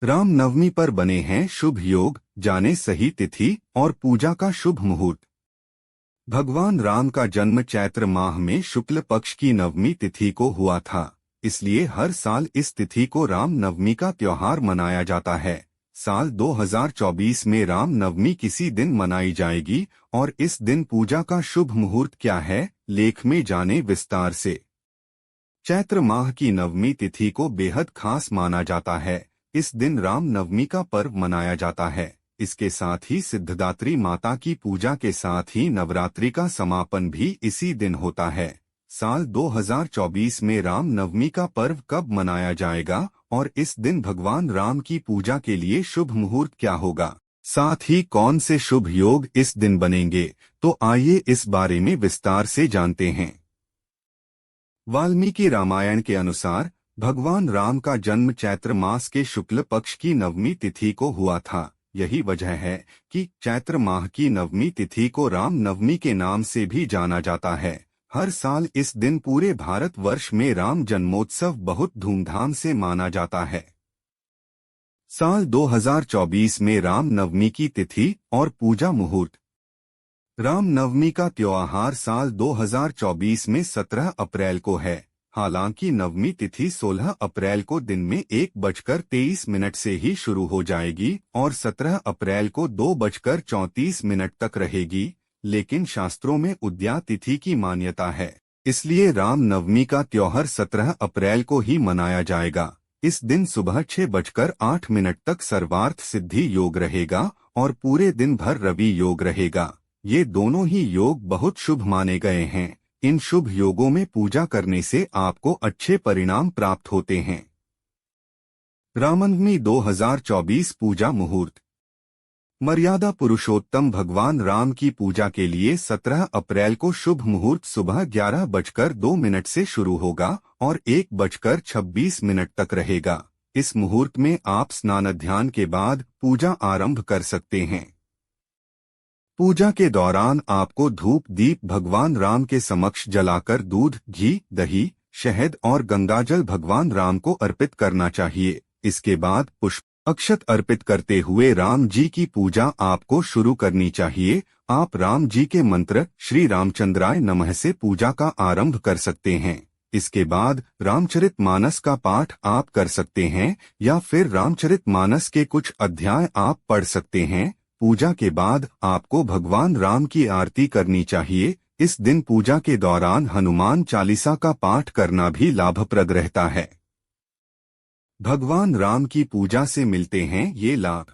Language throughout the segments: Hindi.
रामनवमी पर बने हैं शुभ योग, जाने सही तिथि और पूजा का शुभ मुहूर्त। भगवान राम का जन्म चैत्र माह में शुक्ल पक्ष की नवमी तिथि को हुआ था, इसलिए हर साल इस तिथि को राम नवमी का त्योहार मनाया जाता है। साल 2024 में राम नवमी किसी दिन मनाई जाएगी और इस दिन पूजा का शुभ मुहूर्त क्या है, लेख में जाने विस्तार से। चैत्र माह की नवमी तिथि को बेहद खास माना जाता है। इस दिन राम नवमी का पर्व मनाया जाता है। इसके साथ ही सिद्धदात्री माता की पूजा के साथ ही नवरात्रि का समापन भी इसी दिन होता है। साल 2024 में राम नवमी का पर्व कब मनाया जाएगा और इस दिन भगवान राम की पूजा के लिए शुभ मुहूर्त क्या होगा, साथ ही कौन से शुभ योग इस दिन बनेंगे, तो आइए इस बारे में विस्तार से जानते हैं। वाल्मीकि रामायण के अनुसार भगवान राम का जन्म चैत्र मास के शुक्ल पक्ष की नवमी तिथि को हुआ था। यही वजह है कि चैत्र माह की नवमी तिथि को राम नवमी के नाम से भी जाना जाता है। हर साल इस दिन पूरे भारतवर्ष में राम जन्मोत्सव बहुत धूमधाम से माना जाता है। साल 2024 में राम नवमी की तिथि और पूजा मुहूर्त। राम नवमी का त्योहार साल 2024 में 17 अप्रैल को है। हालांकि नवमी तिथि 16 अप्रैल को दिन में 1:23 से ही शुरू हो जाएगी और 17 अप्रैल को 2:34 तक रहेगी, लेकिन शास्त्रों में उद्या तिथि की मान्यता है, इसलिए राम नवमी का त्योहार 17 अप्रैल को ही मनाया जाएगा। इस दिन सुबह 6:08 तक सर्वार्थ सिद्धि योग रहेगा और पूरे दिन भर रवि योग रहेगा। ये दोनों ही योग बहुत शुभ माने गए हैं। इन शुभ योगों में पूजा करने से आपको अच्छे परिणाम प्राप्त होते हैं। रामनवमी 2024 पूजा मुहूर्त। मर्यादा पुरुषोत्तम भगवान राम की पूजा के लिए 17 अप्रैल को शुभ मुहूर्त सुबह 11:02 से शुरू होगा और 1:26 तक रहेगा। इस मुहूर्त में आप स्नान ध्यान के बाद पूजा आरंभ कर सकते हैं। पूजा के दौरान आपको धूप दीप भगवान राम के समक्ष जलाकर दूध, घी, दही, शहद और गंगाजल भगवान राम को अर्पित करना चाहिए। इसके बाद पुष्प अक्षत अर्पित करते हुए राम जी की पूजा आपको शुरू करनी चाहिए। आप राम जी के मंत्र श्री रामचंद्राय नमः से पूजा का आरंभ कर सकते हैं। इसके बाद रामचरितमानस का पाठ आप कर सकते हैं या फिर रामचरितमानस के कुछ अध्याय आप पढ़ सकते हैं। पूजा के बाद आपको भगवान राम की आरती करनी चाहिए। इस दिन पूजा के दौरान हनुमान चालीसा का पाठ करना भी लाभप्रद रहता है। भगवान राम की पूजा से मिलते हैं ये लाभ।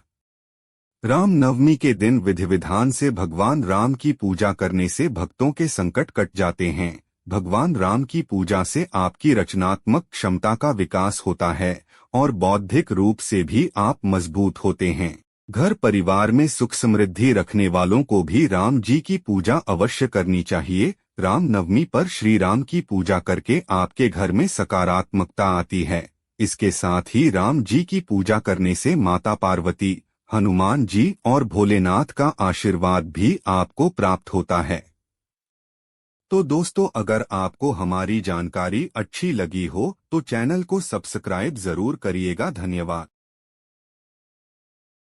राम नवमी के दिन विधि विधान से भगवान राम की पूजा करने से भक्तों के संकट कट जाते हैं। भगवान राम की पूजा से आपकी रचनात्मक क्षमता का विकास होता है और बौद्धिक रूप से भी आप मजबूत होते हैं। घर परिवार में सुख समृद्धि रखने वालों को भी राम जी की पूजा अवश्य करनी चाहिए। राम नवमी पर श्री राम की पूजा करके आपके घर में सकारात्मकता आती है। इसके साथ ही राम जी की पूजा करने से माता पार्वती, हनुमान जी और भोलेनाथ का आशीर्वाद भी आपको प्राप्त होता है। तो दोस्तों, अगर आपको हमारी जानकारी अच्छी लगी हो तो चैनल को सब्सक्राइब जरूर करिएगा। धन्यवाद।